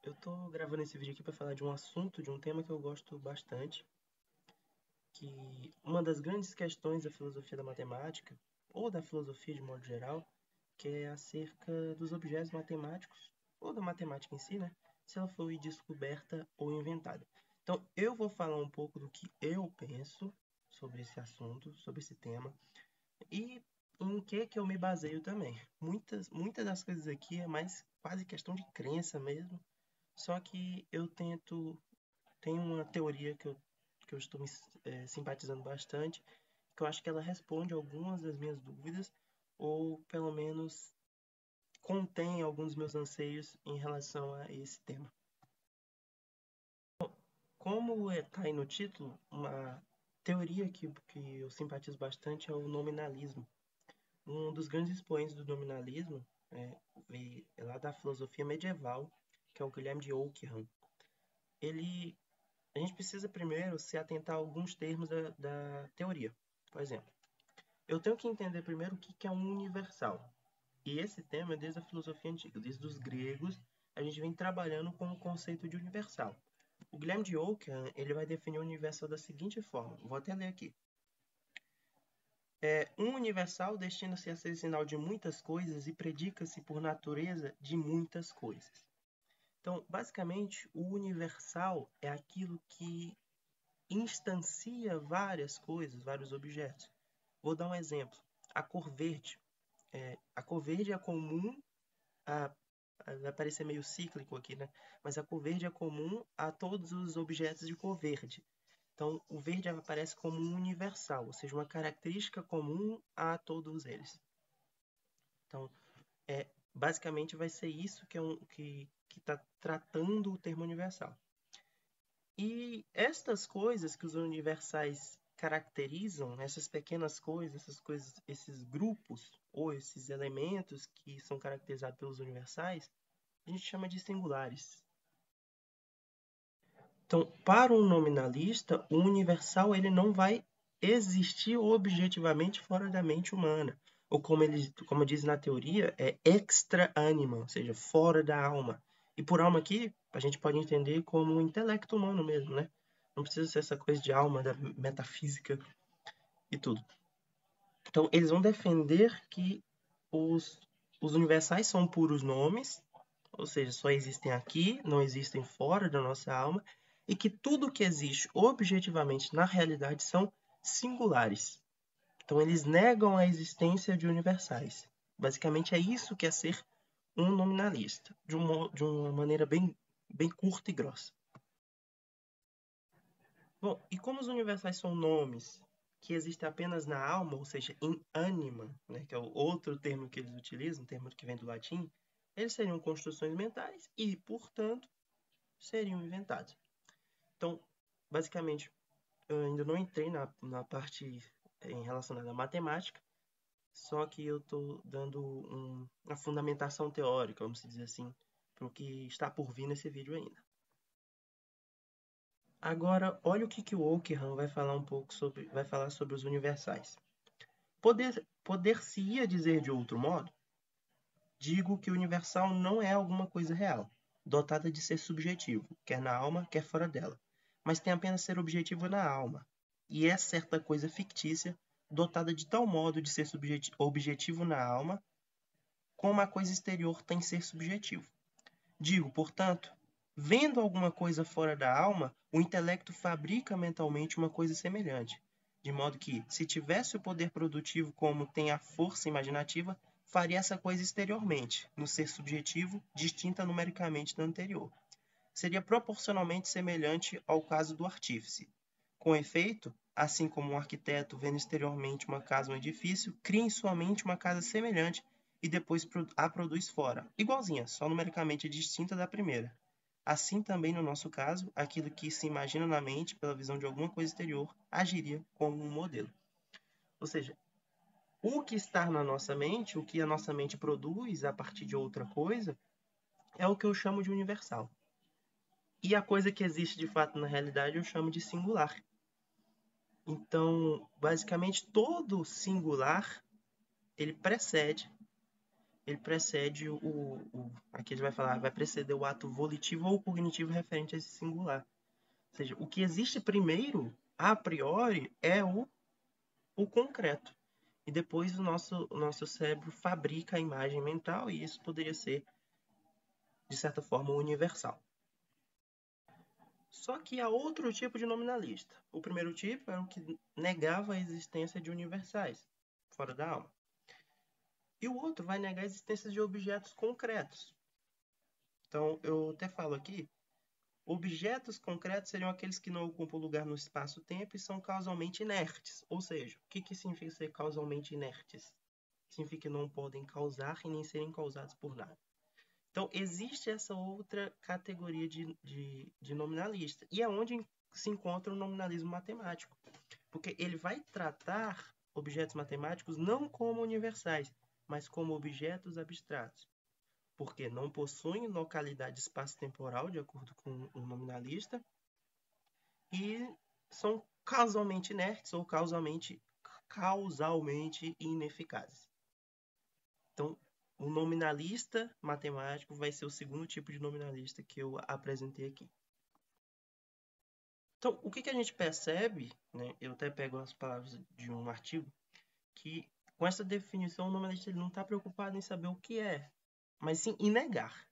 Eu tô gravando esse vídeo aqui para falar de um assunto, de um tema que eu gosto bastante, que uma das grandes questões da filosofia da matemática, ou da filosofia de modo geral, que é acerca dos objetos matemáticos, ou da matemática em si, né? Se ela foi descoberta ou inventada. Então, eu vou falar um pouco do que eu penso sobre esse assunto, sobre esse tema, e em que eu me baseio também. Muitas das coisas aqui é mais quase questão de crença mesmo, só que tem uma teoria que eu estou simpatizando bastante, que eu acho que ela responde algumas das minhas dúvidas, ou pelo menos contém alguns dos meus anseios em relação a esse tema. Como está aí no título, uma teoria que eu simpatizo bastante é o nominalismo. Um dos grandes expoentes do nominalismo é lá da filosofia medieval, que é o Guilherme de Ockham. Ele A gente precisa primeiro se atentar a alguns termos da teoria. Por exemplo, eu tenho que entender primeiro o que é um universal. E esse tema é desde a filosofia antiga, desde os gregos, a gente vem trabalhando com o conceito de universal. O Guilherme de Ockham, ele vai definir o universal da seguinte forma, vou até ler aqui. Um universal destina-se a ser sinal de muitas coisas e predica-se por natureza de muitas coisas. Então, basicamente, o universal é aquilo que instancia várias coisas, vários objetos. Vou dar um exemplo. A cor verde. A cor verde é comum a. Vai parecer meio cíclico aqui, né? Mas a cor verde é comum a todos os objetos de cor verde. Então, o verde aparece como um universal, ou seja, uma característica comum a todos eles. Então, basicamente vai ser isso que está tratando o termo universal. E estas coisas que os universais caracterizam, essas pequenas coisas, esses grupos ou esses elementos que são caracterizados pelos universais, a gente chama de singulares. Então, para um nominalista, o universal ele não vai existir objetivamente fora da mente humana. Ou como diz na teoria, é extra anima, ou seja, fora da alma. E por alma aqui, a gente pode entender como o intelecto humano mesmo, né? Não precisa ser essa coisa de alma, da metafísica e tudo. Então, eles vão defender que os universais são puros nomes, ou seja, só existem aqui, não existem fora da nossa alma, e que tudo que existe objetivamente na realidade são singulares. Então, eles negam a existência de universais. Basicamente, é isso que é ser um nominalista, de uma maneira bem curta e grossa. Bom, e como os universais são nomes que existem apenas na alma, ou seja, em ânima, né, que é o outro termo que eles utilizam, um termo que vem do latim, eles seriam construções mentais e, portanto, seriam inventados. Então, basicamente, eu ainda não entrei na parte relacionada à matemática, só que eu estou dando uma fundamentação teórica, vamos dizer assim, para o que está por vir nesse vídeo ainda. Agora, olha o que o Ockham vai falar vai falar sobre os universais. Poder-se-ia dizer de outro modo? Digo que o universal não é alguma coisa real, dotada de ser subjetivo, quer na alma, quer fora dela, mas tem apenas ser objetivo na alma, e é certa coisa fictícia, dotada de tal modo de ser objetivo na alma, como a coisa exterior tem ser subjetivo. Digo, portanto, vendo alguma coisa fora da alma, o intelecto fabrica mentalmente uma coisa semelhante, de modo que, se tivesse o poder produtivo como tem a força imaginativa, faria essa coisa exteriormente, no ser subjetivo, distinta numericamente da anterior. Seria proporcionalmente semelhante ao caso do artífice. Com efeito, assim como um arquiteto vendo exteriormente uma casa ou um edifício, cria em sua mente uma casa semelhante e depois a produz fora, igualzinha, só numericamente distinta da primeira. Assim também no nosso caso, aquilo que se imagina na mente pela visão de alguma coisa exterior agiria como um modelo. Ou seja, o que está na nossa mente, o que a nossa mente produz a partir de outra coisa, é o que eu chamo de universal. E a coisa que existe de fato na realidade eu chamo de singular. Então, basicamente, todo singular ele precede, ele precede aqui ele vai falar, vai preceder o ato volitivo ou cognitivo referente a esse singular. Ou seja, o que existe primeiro, a priori, é o concreto. E depois o nosso cérebro fabrica a imagem mental, e isso poderia ser, de certa forma, universal. Só que há outro tipo de nominalista. O primeiro tipo era o que negava a existência de universais, fora da alma. E o outro vai negar a existência de objetos concretos. Então, eu até falo aqui, objetos concretos seriam aqueles que não ocupam lugar no espaço-tempo e são causalmente inertes. Ou seja, o que significa ser causalmente inertes? Significa que não podem causar e nem serem causados por nada. Então, existe essa outra categoria de nominalista. E é onde se encontra o nominalismo matemático. Porque ele vai tratar objetos matemáticos não como universais, mas como objetos abstratos. Porque não possuem localidade espaço-temporal, de acordo com o nominalista, e são causalmente inertes ou causalmente ineficazes. Então, o nominalista matemático vai ser o segundo tipo de nominalista que eu apresentei aqui. Então, o que a gente percebe, né, eu até pego as palavras de um artigo, que com essa definição o nominalista ele não está preocupado em saber o que é, mas sim em negar.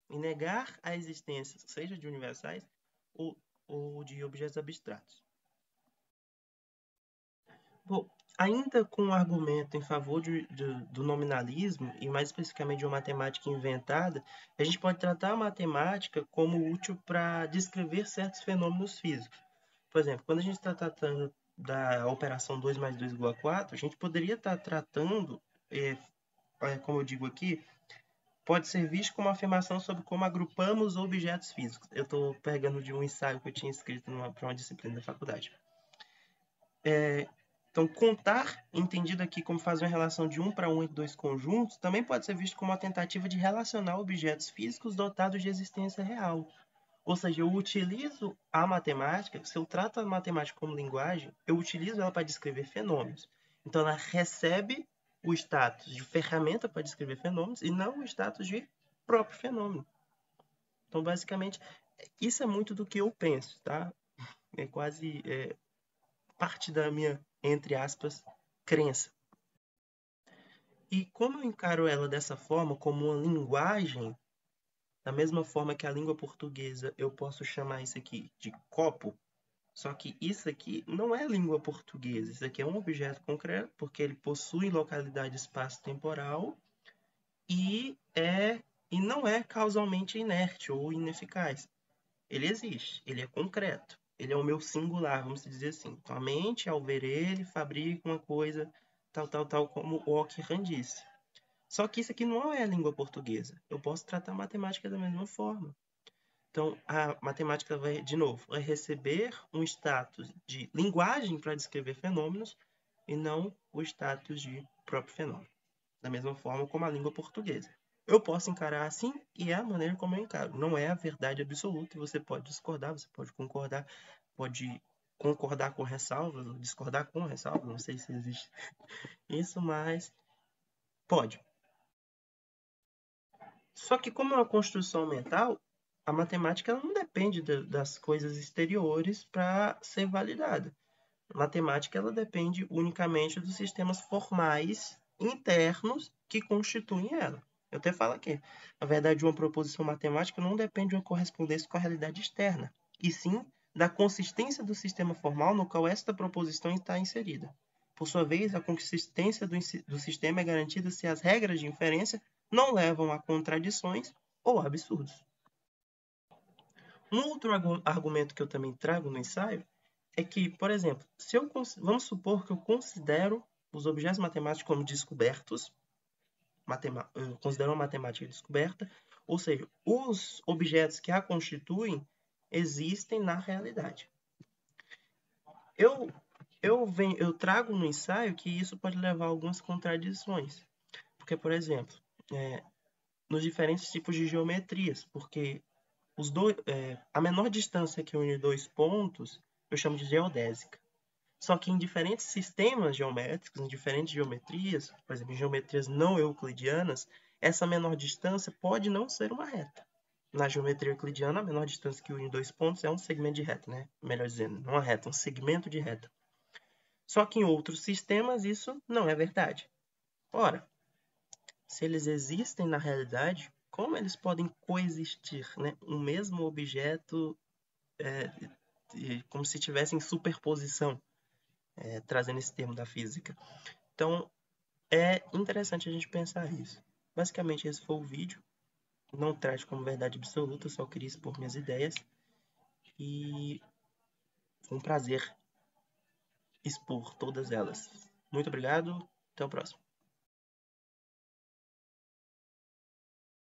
Em negar a existência, seja de universais ou de objetos abstratos. Bom, ainda com o argumento em favor do nominalismo, e mais especificamente de uma matemática inventada, a gente pode tratar a matemática como útil para descrever certos fenômenos físicos. Por exemplo, quando a gente está tratando da operação 2 mais 2 igual a 4, a gente poderia estar tratando, como eu digo aqui, pode ser visto como uma afirmação sobre como agrupamos objetos físicos. Eu estou pegando de um ensaio que eu tinha escrito para uma disciplina da faculdade. Então, contar, entendido aqui como fazer uma relação de 1 para 1 entre dois conjuntos, também pode ser visto como uma tentativa de relacionar objetos físicos dotados de existência real. Ou seja, eu utilizo a matemática, se eu trato a matemática como linguagem, eu utilizo ela para descrever fenômenos. Então, ela recebe o status de ferramenta para descrever fenômenos e não o status de próprio fenômeno. Então, basicamente, isso é muito do que eu penso, tá? É quase parte da minha, entre aspas, crença. E como eu encaro ela dessa forma, como uma linguagem, da mesma forma que a língua portuguesa, eu posso chamar isso aqui de copo, só que isso aqui não é língua portuguesa, isso aqui é um objeto concreto, porque ele possui localidade espaço-temporal e não é causalmente inerte ou ineficaz. Ele existe, ele é concreto, ele é o meu singular, vamos dizer assim. Então, a mente, ao ver ele, fabrica uma coisa tal, como o Ockham disse. Só que isso aqui não é a língua portuguesa. Eu posso tratar a matemática da mesma forma. Então, a matemática vai, de novo, vai receber um status de linguagem para descrever fenômenos e não o status de próprio fenômeno. Da mesma forma como a língua portuguesa. Eu posso encarar assim e é a maneira como eu encaro. Não é a verdade absoluta. Você pode discordar, você pode concordar com ressalvas, ou discordar com ressalvas. Não sei se existe isso, mas pode. Só que como é uma construção mental, a matemática não depende das coisas exteriores para ser validada. A matemática ela depende unicamente dos sistemas formais internos que constituem ela. Eu até falo aqui, na verdade, uma proposição matemática não depende de uma correspondência com a realidade externa, e sim da consistência do sistema formal no qual esta proposição está inserida. Por sua vez, a consistência do sistema é garantida se as regras de inferência não levam a contradições ou absurdos. Um outro argumento que eu também trago no ensaio é que, por exemplo, vamos supor que eu considero os objetos matemáticos como descobertos, eu considero uma matemática descoberta, ou seja, os objetos que a constituem existem na realidade. Eu trago no ensaio que isso pode levar a algumas contradições. Porque, por exemplo, nos diferentes tipos de geometrias, porque a menor distância que une dois pontos eu chamo de geodésica. Só que em diferentes sistemas geométricos, em diferentes geometrias, por exemplo, em geometrias não euclidianas, essa menor distância pode não ser uma reta. Na geometria euclidiana, a menor distância que une dois pontos é um segmento de reta, né? Melhor dizendo, não uma reta, um segmento de reta. Só que em outros sistemas isso não é verdade. Ora, se eles existem na realidade, como eles podem coexistir, né? Um mesmo objeto como se tivessem superposição, trazendo esse termo da física. Então, é interessante a gente pensar isso. Basicamente, esse foi o vídeo. Não traz como verdade absoluta, só queria expor minhas ideias. E foi um prazer expor todas elas. Muito obrigado, até o próximo.